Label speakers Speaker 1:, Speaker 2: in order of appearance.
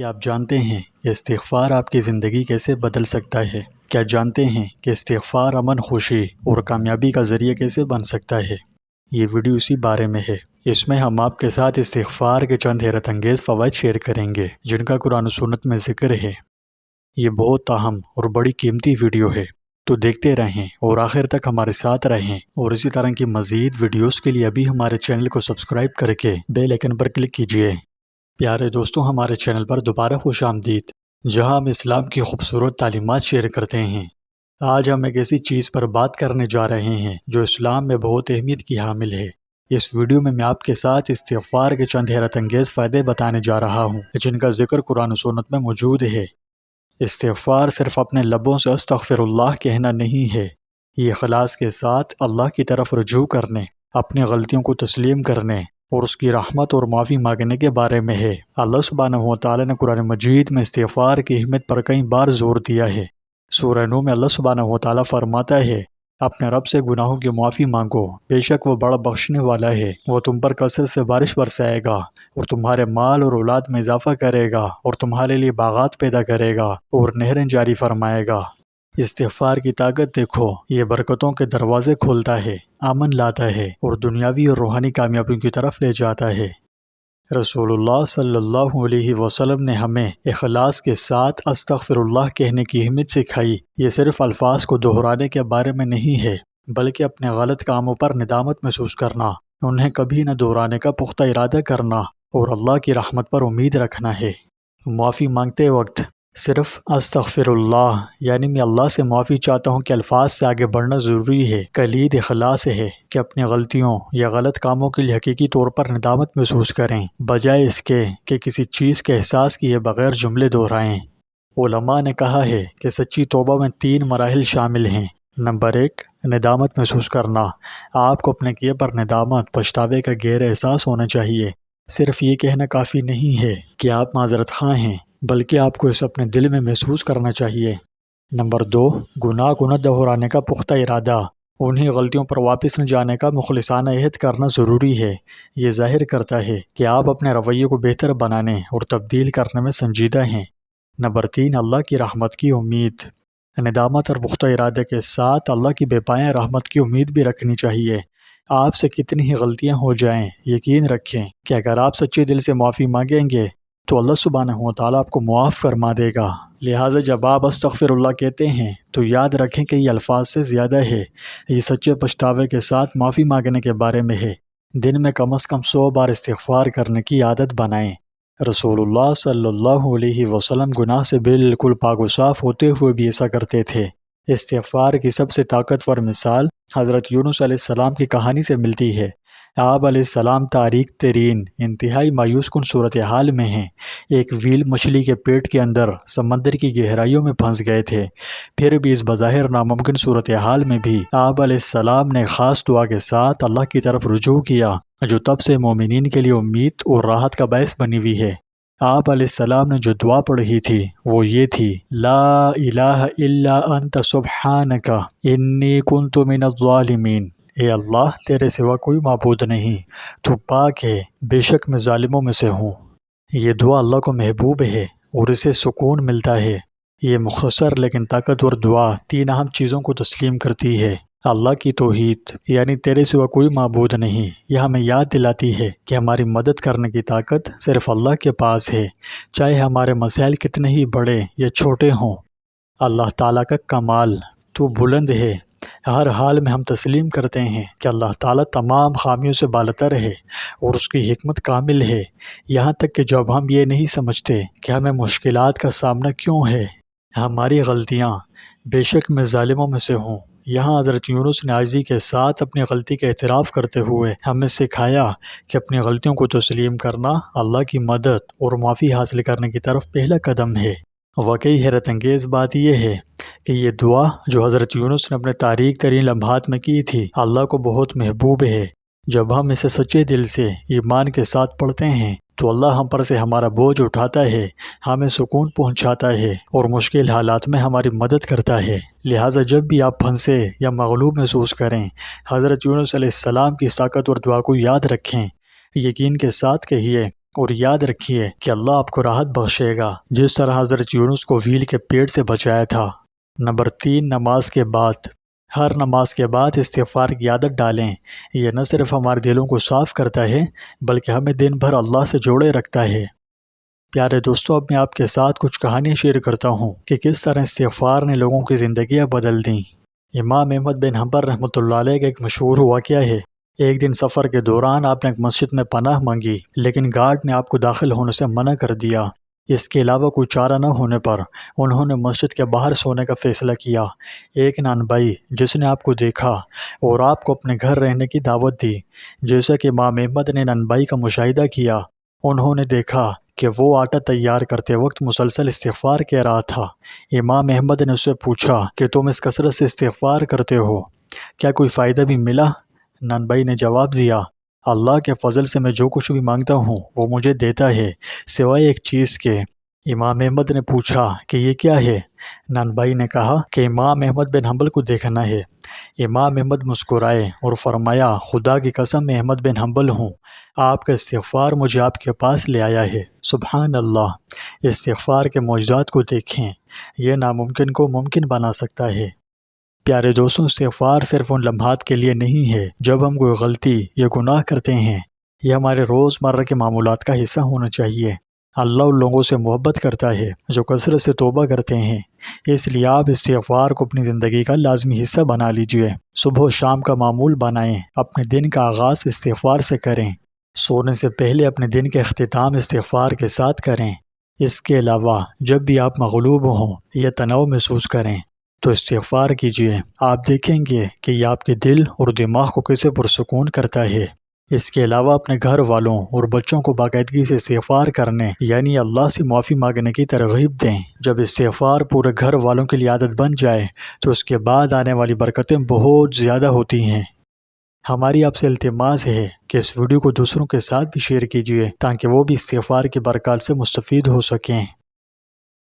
Speaker 1: کیا آپ جانتے ہیں کہ استغفار آپ کی زندگی کیسے بدل سکتا ہے؟ کیا جانتے ہیں کہ استغفار امن، خوشی اور کامیابی کا ذریعہ کیسے بن سکتا ہے؟ یہ ویڈیو اسی بارے میں ہے۔ اس میں ہم آپ کے ساتھ استغفار کے چند حیرت انگیز فوائد شیئر کریں گے جن کا قرآن و سنت میں ذکر ہے۔ یہ بہت اہم اور بڑی قیمتی ویڈیو ہے، تو دیکھتے رہیں اور آخر تک ہمارے ساتھ رہیں، اور اسی طرح کی مزید ویڈیوز کے لیے ابھی ہمارے چینل کو سبسکرائب کر کے بیل آئکن پر کلک کیجئے۔ پیارے دوستوں، ہمارے چینل پر دوبارہ خوش آمدید، جہاں ہم اسلام کی خوبصورت تعلیمات شیئر کرتے ہیں۔ آج ہم ایک ایسی چیز پر بات کرنے جا رہے ہیں جو اسلام میں بہت اہمیت کی حامل ہے۔ اس ویڈیو میں آپ کے ساتھ استغفار کے چند حیرت انگیز فائدے بتانے جا رہا ہوں جن کا ذکر قرآن و سنت میں موجود ہے۔ استغفار صرف اپنے لبوں سے استغفر اللہ کہنا نہیں ہے، یہ اخلاص کے ساتھ اللہ کی طرف رجوع کرنے، اپنی غلطیوں کو تسلیم کرنے اور اس کی رحمت اور معافی مانگنے کے بارے میں ہے۔ اللہ سبحانہ و تعالی نے قرآن مجید میں استغفار کی اہمیت پر کئی بار زور دیا ہے۔ سورہ نوح میں اللہ سبحانہ و تعالی فرماتا ہے، اپنے رب سے گناہوں کی معافی مانگو، بے شک وہ بڑا بخشنے والا ہے، وہ تم پر کثرت سے بارش برسائے گا اور تمہارے مال اور اولاد میں اضافہ کرے گا اور تمہارے لیے باغات پیدا کرے گا اور نہریں جاری فرمائے گا۔ استغفار کی طاقت دیکھو، یہ برکتوں کے دروازے کھولتا ہے، امن لاتا ہے اور دنیاوی اور روحانی کامیابیوں کی طرف لے جاتا ہے۔ رسول اللہ صلی اللہ علیہ وسلم نے ہمیں اخلاص کے ساتھ استغفر اللہ کہنے کی اہمیت سکھائی۔ یہ صرف الفاظ کو دہرانے کے بارے میں نہیں ہے، بلکہ اپنے غلط کاموں پر ندامت محسوس کرنا، انہیں کبھی نہ دہرانے کا پختہ ارادہ کرنا اور اللہ کی رحمت پر امید رکھنا ہے۔ معافی مانگتے وقت صرف استغفر اللہ یعنی میں اللہ سے معافی چاہتا ہوں کہ الفاظ سے آگے بڑھنا ضروری ہے۔ کلید اخلاص ہے کہ اپنی غلطیوں یا غلط کاموں کے لیے حقیقی طور پر ندامت محسوس کریں، بجائے اس کے کہ کسی چیز کے احساس کیے بغیر جملے دہرائیں۔ علماء نے کہا ہے کہ سچی توبہ میں 3 مراحل شامل ہیں۔ نمبر 1، ندامت محسوس کرنا۔ آپ کو اپنے کیے پر ندامت، پچھتاوے کا گہرا احساس ہونا چاہیے۔ صرف یہ کہنا کافی نہیں ہے کہ آپ معذرت خواہ ہیں، بلکہ آپ کو اسے اپنے دل میں محسوس کرنا چاہیے۔ نمبر 2، گناہ کو نہ دہرانے کا پختہ ارادہ۔ انہیں غلطیوں پر واپس نہ جانے کا مخلصانہ عہد کرنا ضروری ہے۔ یہ ظاہر کرتا ہے کہ آپ اپنے رویے کو بہتر بنانے اور تبدیل کرنے میں سنجیدہ ہیں۔ نمبر 3، اللہ کی رحمت کی امید۔ ندامت اور پختہ ارادے کے ساتھ اللہ کی بے پایہ رحمت کی امید بھی رکھنی چاہیے۔ آپ سے کتنی ہی غلطیاں ہو جائیں، یقین رکھیں کہ اگر آپ سچے دل سے معافی مانگیں گے تو اللہ سبحانہ و تعالیٰ آپ کو معاف فرما دے گا۔ لہٰذا جب آپ استغفر اللہ کہتے ہیں تو یاد رکھیں کہ یہ الفاظ سے زیادہ ہے، یہ سچے پچھتاوے کے ساتھ معافی مانگنے کے بارے میں ہے۔ دن میں کم از کم 100 بار استغفار کرنے کی عادت بنائیں۔ رسول اللہ صلی اللہ علیہ وسلم گناہ سے بالکل پاک و صاف ہوتے ہوئے بھی ایسا کرتے تھے۔ استغفار کی سب سے طاقتور مثال حضرت یونس علیہ السلام کی کہانی سے ملتی ہے۔ آپ علیہ السلام تاریک ترین، انتہائی مایوس کن صورتحال میں ہیں۔ ایک ویل مچھلی کے پیٹ کے اندر سمندر کی گہرائیوں میں پھنس گئے تھے۔ پھر بھی اس بظاہر ناممکن صورتحال میں بھی آپ علیہ السلام نے خاص دعا کے ساتھ اللہ کی طرف رجوع کیا، جو تب سے مومنین کے لیے امید اور راحت کا باعث بنی ہوئی ہے۔ آپ علیہ السلام نے جو دعا پڑھی تھی وہ یہ تھی، لا الہ الا انت سبحانک انی کنت من الظالمین۔ اے اللہ، تیرے سوا کوئی معبود نہیں، تو پاک ہے، بے شک میں ظالموں میں سے ہوں۔ یہ دعا اللہ کو محبوب ہے اور اسے سکون ملتا ہے۔ یہ مختصر لیکن طاقتور دعا 3 اہم چیزوں کو تسلیم کرتی ہے۔ اللہ کی توحید یعنی تیرے سوا کوئی معبود نہیں، یہ ہمیں یاد دلاتی ہے کہ ہماری مدد کرنے کی طاقت صرف اللہ کے پاس ہے، چاہے ہمارے مسائل کتنے ہی بڑے یا چھوٹے ہوں۔ اللہ تعالیٰ کا کمال، تو بلند ہے۔ ہر حال میں ہم تسلیم کرتے ہیں کہ اللہ تعالیٰ تمام خامیوں سے بالاتر ہے اور اس کی حکمت کامل ہے، یہاں تک کہ جب ہم یہ نہیں سمجھتے کہ ہمیں مشکلات کا سامنا کیوں ہے، ہماری غلطیاں، بے شک میں ظالموں میں سے ہوں۔ یہاں حضرت یونس نے عاجزی کے ساتھ اپنی غلطی کا اعتراف کرتے ہوئے ہمیں سکھایا کہ اپنی غلطیوں کو تسلیم کرنا اللہ کی مدد اور معافی حاصل کرنے کی طرف پہلا قدم ہے۔ واقعی حیرت انگیز بات یہ ہے کہ یہ دعا جو حضرت یونس نے اپنے تاریک ترین لمحات میں کی تھی، اللہ کو بہت محبوب ہے۔ جب ہم اسے سچے دل سے ایمان کے ساتھ پڑھتے ہیں تو اللہ ہم پر سے ہمارا بوجھ اٹھاتا ہے، ہمیں سکون پہنچاتا ہے اور مشکل حالات میں ہماری مدد کرتا ہے۔ لہٰذا جب بھی آپ پھنسے یا مغلوب محسوس کریں، حضرت یونس علیہ السلام کی اس طاقتور دعا کو یاد رکھیں، یقین کے ساتھ کہیے، اور یاد رکھیے کہ اللہ آپ کو راحت بخشے گا، جس طرح حضرت یونس کو ویل کے پیٹ سے بچایا تھا۔ نمبر 3، نماز کے بعد۔ ہر نماز کے بعد استغفار کی عادت ڈالیں۔ یہ نہ صرف ہمارے دلوں کو صاف کرتا ہے بلکہ ہمیں دن بھر اللہ سے جوڑے رکھتا ہے۔ پیارے دوستو، اب میں آپ کے ساتھ کچھ کہانیاں شیئر کرتا ہوں کہ کس طرح استغفار نے لوگوں کی زندگیاں بدل دیں۔ امام احمد بن حنبل رحمۃ اللہ علیہ کا ایک مشہور واقعہ ہے۔ ایک دن سفر کے دوران آپ نے ایک مسجد میں پناہ مانگی، لیکن گارڈ نے آپ کو داخل ہونے سے منع کر دیا۔ اس کے علاوہ کوئی چارہ نہ ہونے پر انہوں نے مسجد کے باہر سونے کا فیصلہ کیا۔ ایک نانبائی جس نے آپ کو دیکھا اور آپ کو اپنے گھر رہنے کی دعوت دی۔ جیسا کہ امام احمد نے نانبائی کا مشاہدہ کیا، انہوں نے دیکھا کہ وہ آٹا تیار کرتے وقت مسلسل استغفار کہہ رہا تھا۔ امام احمد نے اس سے پوچھا کہ تم اس کثرت سے استغفار کرتے ہو، کیا کوئی فائدہ بھی ملا؟ نانبائی نے جواب دیا، اللہ کے فضل سے میں جو کچھ بھی مانگتا ہوں وہ مجھے دیتا ہے، سوائے ایک چیز کے۔ امام احمد نے پوچھا کہ یہ کیا ہے؟ نانبائی نے کہا کہ امام احمد بن حنبل کو دیکھنا ہے۔ امام احمد مسکرائے اور فرمایا، خدا کی قسم میں احمد بن حنبل ہوں، آپ کا استغفار مجھے آپ کے پاس لے آیا ہے۔ سبحان اللہ! استغفار کے معجزات کو دیکھیں، یہ ناممکن کو ممکن بنا سکتا ہے۔ پیارے دوستوں، استغفار صرف ان لمحات کے لیے نہیں ہے جب ہم کوئی غلطی یا گناہ کرتے ہیں، یہ ہمارے روزمرہ کے معمولات کا حصہ ہونا چاہیے۔ اللہ ان لوگوں سے محبت کرتا ہے جو کثرت سے توبہ کرتے ہیں، اس لیے آپ استغفار کو اپنی زندگی کا لازمی حصہ بنا لیجئے۔ صبح و شام کا معمول بنائیں، اپنے دن کا آغاز استغفار سے کریں، سونے سے پہلے اپنے دن کا اختتام استغفار کے ساتھ کریں۔ اس کے علاوہ جب بھی آپ مغلوب ہوں یا تناؤ محسوس کریں تو استغفار کیجیے، آپ دیکھیں گے کہ یہ آپ کے دل اور دماغ کو کیسے پرسکون کرتا ہے۔ اس کے علاوہ اپنے گھر والوں اور بچوں کو باقاعدگی سے استغفار کرنے یعنی اللہ سے معافی مانگنے کی ترغیب دیں۔ جب استغفار پورے گھر والوں کے لیے عادت بن جائے تو اس کے بعد آنے والی برکتیں بہت زیادہ ہوتی ہیں۔ ہماری آپ سے التماس ہے کہ اس ویڈیو کو دوسروں کے ساتھ بھی شیئر کیجیے تاکہ وہ بھی استغفار کی برکات سے مستفید ہو سکیں۔